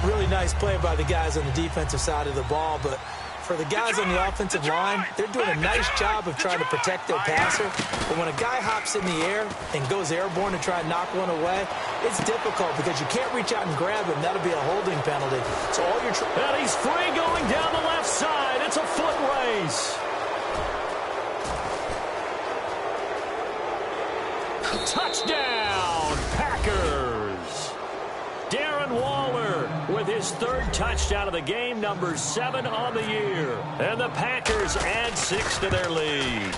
Really nice play by the guys on the defensive side of the ball, but for the guys on the offensive line, they're doing a nice job of trying to protect their passer. But when a guy hops in the air and goes airborne to try and knock one away, it's difficult because you can't reach out and grab him. That'll be a holding penalty. So all you're and he's free going down the left side. It's a foot race. Touchdown, Packers. Darren Waller with his 3rd touchdown of the game, number 7 on the year. And the Packers add 6 to their lead.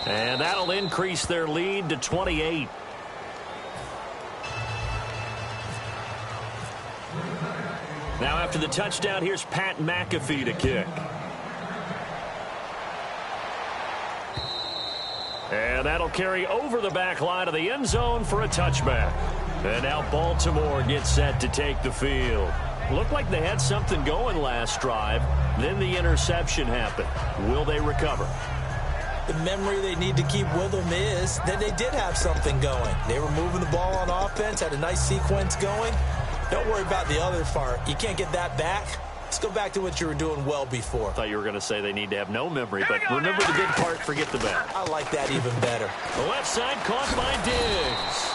And that'll increase their lead to 28. Now after the touchdown, here's Pat McAfee to kick. And that'll carry over the back line of the end zone for a touchback. And now Baltimore gets set to take the field. Looked like they had something going last drive. Then the interception happened. Will they recover? The memory they need to keep with them is that they did have something going. They were moving the ball on offense, had a nice sequence going. Don't worry about the other part. You can't get that back. Let's go back to what you were doing well before. I thought you were going to say they need to have no memory, but remember the good part, forget the bad. I like that even better. The left side caught by Diggs.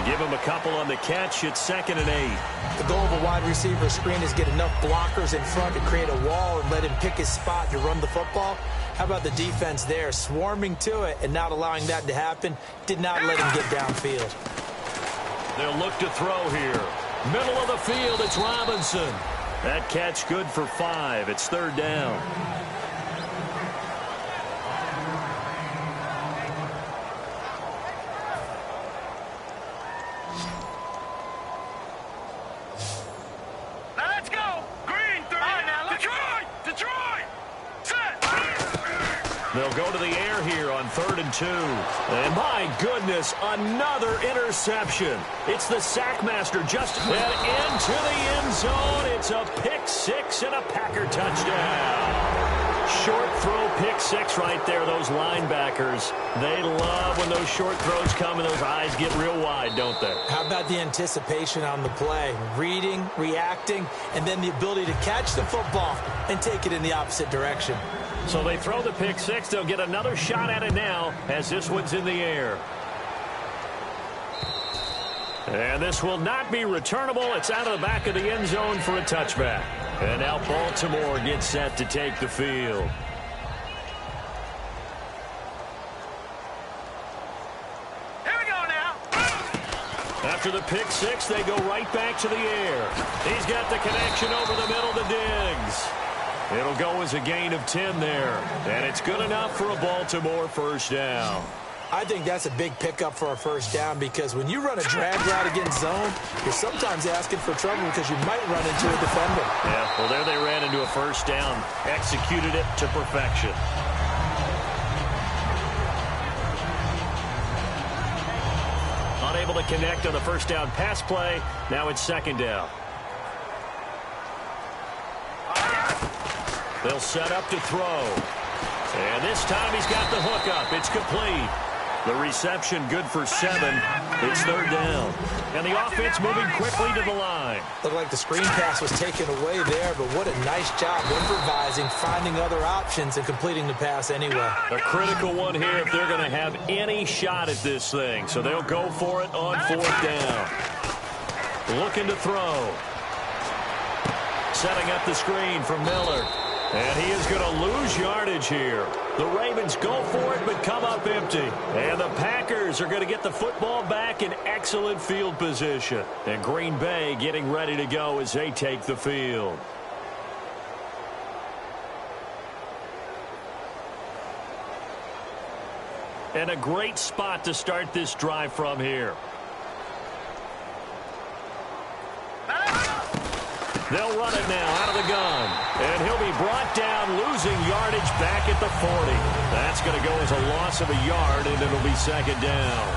Give him a couple on the catch. It's 2nd and 8. The goal of a wide receiver screen is get enough blockers in front to create a wall and let him pick his spot to run the football. How about the defense there, swarming to it and not allowing that to happen? Did not let him get downfield. They'll look to throw here. Middle of the field, it's Robinson. That catch good for 5. It's 3rd down. Now let's go. Green 39. Detroit. Set. They'll go to the air here on 3rd and 2. And my goodness, another interception. It's the sackmaster just into the end zone. It's a pick 6 and a Packer touchdown. Short throw pick 6 right there. Those linebackers, they love when those short throws come and those eyes get real wide, don't they? How about the anticipation on the play? Reading, reacting, and then the ability to catch the football and take it in the opposite direction. So they throw the pick 6. They'll get another shot at it now as this one's in the air. And this will not be returnable. It's out of the back of the end zone for a touchback. And now Baltimore gets set to take the field. Here we go now. After the pick six, they go right back to the air. He's got the connection over the middle to Diggs. It'll go as a gain of 10 there. And it's good enough for a Baltimore first down. I think that's a big pickup for a first down because when you run a drag route against zone, you're sometimes asking for trouble because you might run into a defender. Yeah, well, there they ran into a first down. Executed it to perfection. Unable to connect on the first down pass play. Now it's second down. They'll set up to throw. And this time he's got the hook up. It's complete. The reception good for 7. It's third down. And the offense moving quickly to the line. Looked like the screen pass was taken away there, but what a nice job improvising, finding other options, and completing the pass anyway. A critical one here if they're going to have any shot at this thing. So they'll go for it on fourth down. Looking to throw. Setting up the screen from Miller. And he is going to lose yardage here. The Ravens go for it, but come up empty. And the Packers are going to get the football back in excellent field position. And Green Bay getting ready to go as they take the field. And a great spot to start this drive from here. They'll run it now out of the gun. And he'll be brought down, losing yardage back at the 40. That's going to go as a loss of a yard, and it'll be second down.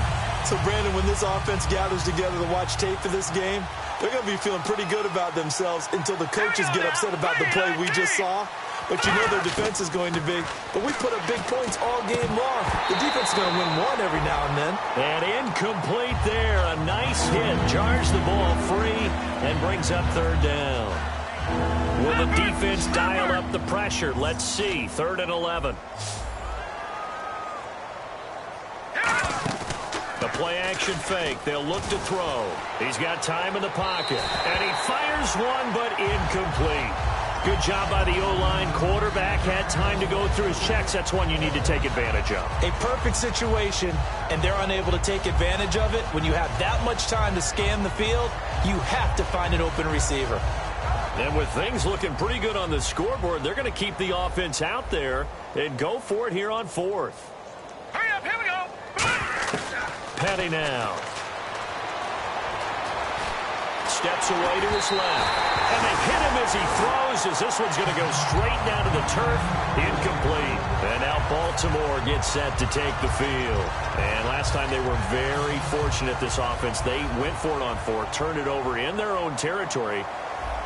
So, Brandon, when this offense gathers together to watch tape for this game, they're going to be feeling pretty good about themselves until the coaches get upset about the play we just saw. But you know their defense is going to be. But we put up big points all game long. The defense is going to win one every now and then. And incomplete there. A nice hit. Jars the ball free and brings up third down. Will the defense dial up the pressure? Let's see. 3rd and 11. The play action fake. They'll look to throw. He's got time in the pocket. And he fires one, but incomplete. Good job by the O-line. Quarterback had time to go through his checks. That's one you need to take advantage of. A perfect situation, and they're unable to take advantage of it. When you have that much time to scan the field, you have to find an open receiver. And with things looking pretty good on the scoreboard, they're going to keep the offense out there and go for it here on 4th. Hurry up, here we go. Petty now. Steps away to his left. And they hit him as he throws, as this one's going to go straight down to the turf. Incomplete. And now Baltimore gets set to take the field. And last time they were very fortunate, this offense. They went for it on 4th, turned it over in their own territory,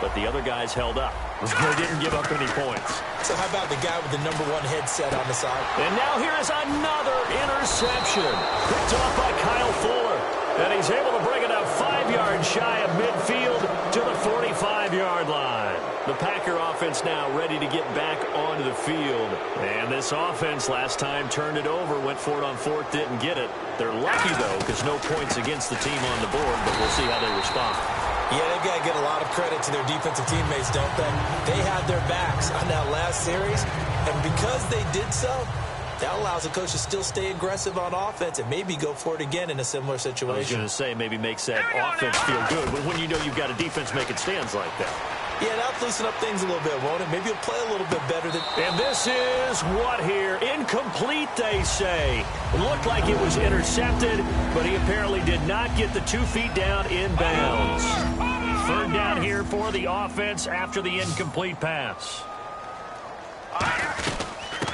but the other guys held up. They didn't give up any points. So how about the guy with the number 1 headset on the side? And now here is another interception. Picked off by Kyle Fuller. And he's able to bring it up 5 yards shy of midfield to the 45-yard line. The Packer offense now ready to get back onto the field. And this offense last time turned it over, went for it on 4th, didn't get it. They're lucky, though, because no points against the team on the board, but we'll see how they respond. Yeah, they've got to get a lot of credit to their defensive teammates, don't they? They had their backs on that last series, and because they did so, that allows the coach to still stay aggressive on offense and maybe go for it again in a similar situation. I was going to say maybe makes that offense feel good, but when you know you've got a defense making stands like that. Yeah, that'll loosen up things a little bit, won't it? Maybe he'll play a little bit better than... And this is what here? Incomplete, they say. It looked like it was intercepted, but he apparently did not get the 2 feet down in bounds. 3rd down here for the offense after the incomplete pass.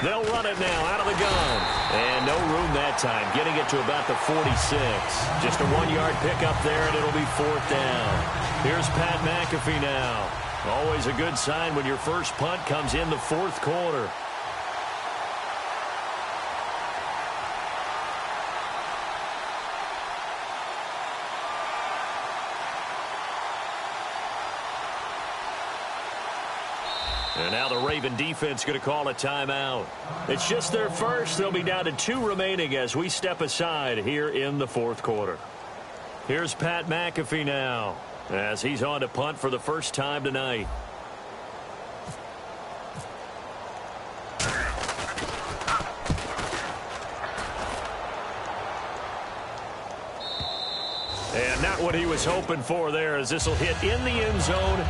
They'll run it now out of the gun. And no room that time, getting it to about the 46. Just a 1-yard pickup there, and it'll be 4th down. Here's Pat McAfee now. Always a good sign when your first punt comes in the 4th quarter. And now the Raven defense going to call a timeout. It's just their first. They'll be down to 2 remaining as we step aside here in the 4th quarter. Here's Pat McAfee now, as he's on to punt for the first time tonight. And not what he was hoping for there, as this will hit in the end zone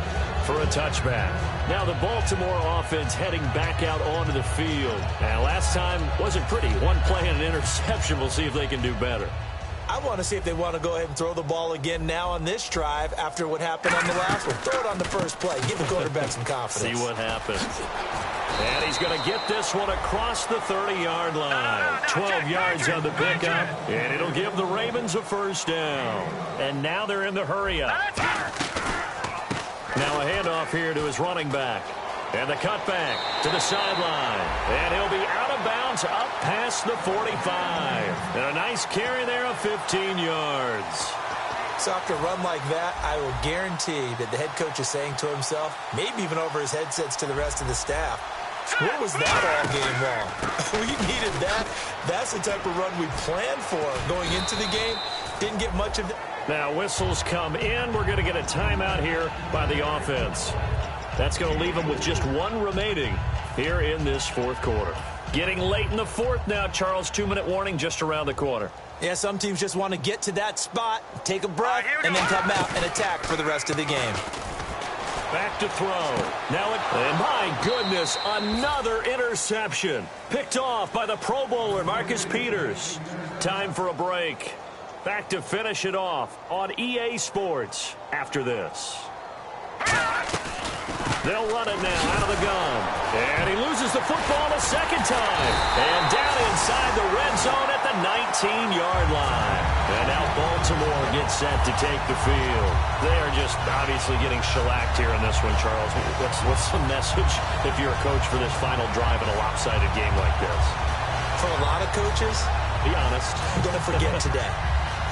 for a touchback. Now the Baltimore offense heading back out onto the field. And last time wasn't pretty. One play and an interception. We'll see if they can do better. I want to see if they want to go ahead and throw the ball again now on this drive after what happened on the last one. Throw it on the first play. Give the quarterback some confidence. See what happens. And he's going to get this one across the 30-yard line. 12 yards on the pickup, and it'll give the Ravens a first down. And now they're in the hurry-up. Now a handoff here to his running back. And the cutback to the sideline. And he'll be out of bounds up past the 45. And a nice carry there of 15 yards. So after a run like that, I will guarantee that the head coach is saying to himself, maybe even over his headsets to the rest of the staff, what was that all game long? We needed that. That's the type of run we planned for going into the game. Didn't get much of it. Now whistles come in. We're going to get a timeout here by the offense. That's going to leave them with just one remaining here in this fourth quarter. Getting late in the fourth now, Charles. 2-minute warning just around the corner. Yeah, some teams just want to get to that spot, take a breath, and then come out and attack for the rest of the game. Back to throw. Now and my goodness, another interception. Picked off by the Pro Bowler, Marcus Peters. Time for a break. Back to finish it off on EA Sports after this. They'll run it now out of the gun. And he loses the football a second time. And down inside the red zone at the 19-yard line. And now Baltimore gets set to take the field. They are just obviously getting shellacked here in this one, Charles. What's the message if you're a coach for this final drive in a lopsided game like this? For a lot of coaches, be honest, I'm going to forget today.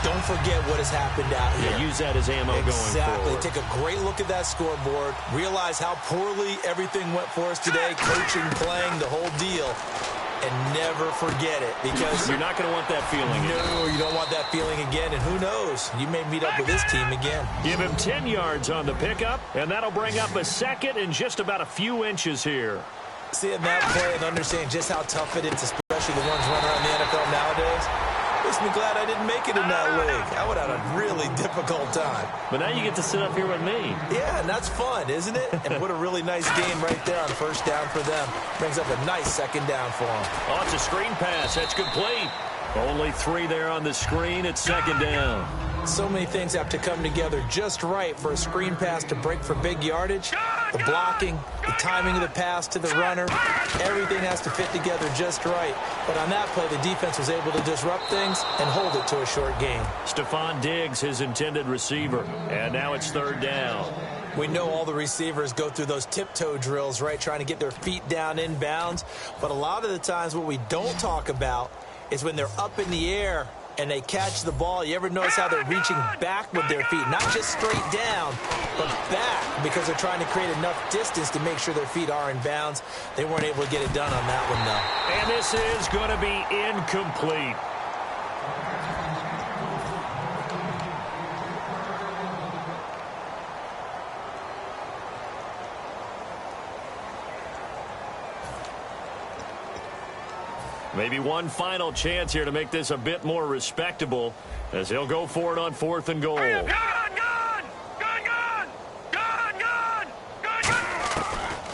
Don't forget what has happened out here. Yeah, use that as ammo going forward. Take a great look at that scoreboard. Realize how poorly everything went for us today. Coaching, playing, the whole deal. And never forget it. Because you're not going to want that feeling again. No, you don't want that feeling again. And who knows? You may meet up with this team again. Give him 10 yards on the pickup. And that'll bring up a second and just about a few inches here. Seeing that play and understanding just how tough it is, especially the ones running around the NFL nowadays, makes me glad I didn't make it in that league. I would have had a really difficult time. But now you get to sit up here with me. Yeah, and that's fun, isn't it? And what a really nice game right there on first down for them. Brings up a nice second down for them. Oh, it's a screen pass. That's complete. Only 3 there on the screen. It's second down. So many things have to come together just right for a screen pass to break for big yardage. The blocking, the timing of the pass to the runner, everything has to fit together just right. But on that play, the defense was able to disrupt things and hold it to a short gain. Stephon Diggs, his intended receiver. And now it's third down. We know all the receivers go through those tiptoe drills, right, trying to get their feet down inbounds. But a lot of the times what we don't talk about is when they're up in the air and they catch the ball. You ever notice how they're reaching back with their feet? Not just straight down, but back, because they're trying to create enough distance to make sure their feet are in bounds. They weren't able to get it done on that one, though. And this is going to be incomplete. Maybe one final chance here to make this a bit more respectable, as he'll go for it on 4th and goal. Gun!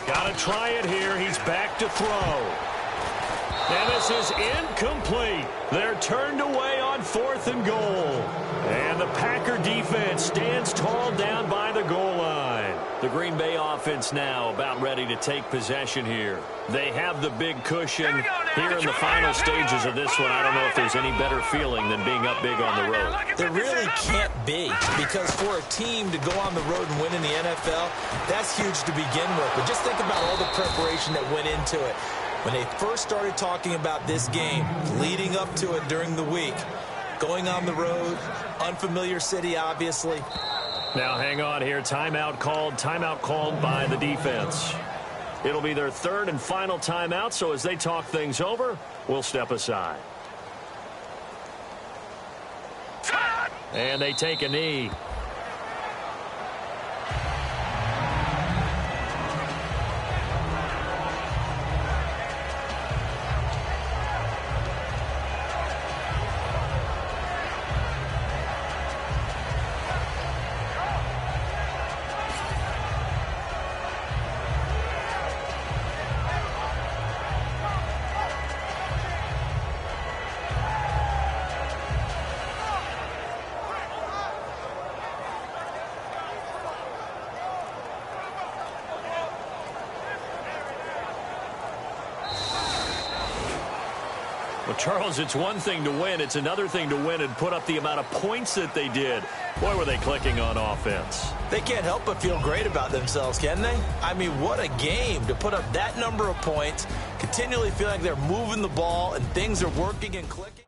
Gotta try it here. He's back to throw. And this is incomplete. They're turned away on 4th and goal. And the Packer defense stands tall down by the goal line. The Green Bay offense now about ready to take possession here. They have the big cushion here in the final stages of this one. I don't know if there's any better feeling than being up big on the road. There really can't be, because for a team to go on the road and win in the NFL, that's huge to begin with. But just think about all the preparation that went into it. When they first started talking about this game, leading up to it during the week, going on the road, unfamiliar city, obviously. Now hang on here. Timeout called by the defense. It'll be their third and final timeout, so as they talk things over, we'll step aside. And they take a knee. Well, Charles, it's one thing to win. It's another thing to win and put up the amount of points that they did. Boy, were they clicking on offense. They can't help but feel great about themselves, can they? I mean, what a game to put up that number of points, continually feel like they're moving the ball and things are working and clicking.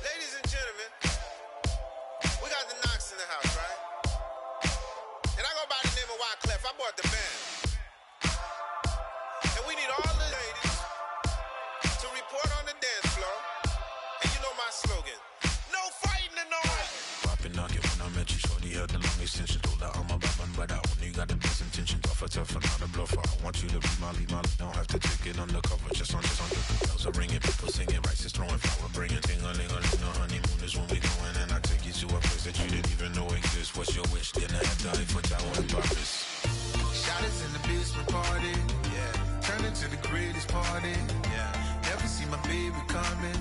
Ladies and gentlemen, we got the Knox in the house, right? And I go by the name of Wyclef. I bought the band. And we need all the ladies to report on the dance floor. And you know my slogan, no fighting in the hall. Poppin' knockin' when I met you, shorty had the long extension. Told her I'm about my brother, only got the best intention. Tougher, not a bluffer. I want you to be Molly. Don't have to take it undercover. Just on the bells are ringing, people singing, rice is throwing, flower bringing, ting-a-ling-a-ling. The honeymoon is when we going, and I take you to a place that you didn't even know exists. What's your wish? Then I have to hide for Tower and Paris. Shot us in the basement party, yeah. Turn into the greatest party, yeah. Never see my baby coming.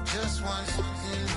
Just once in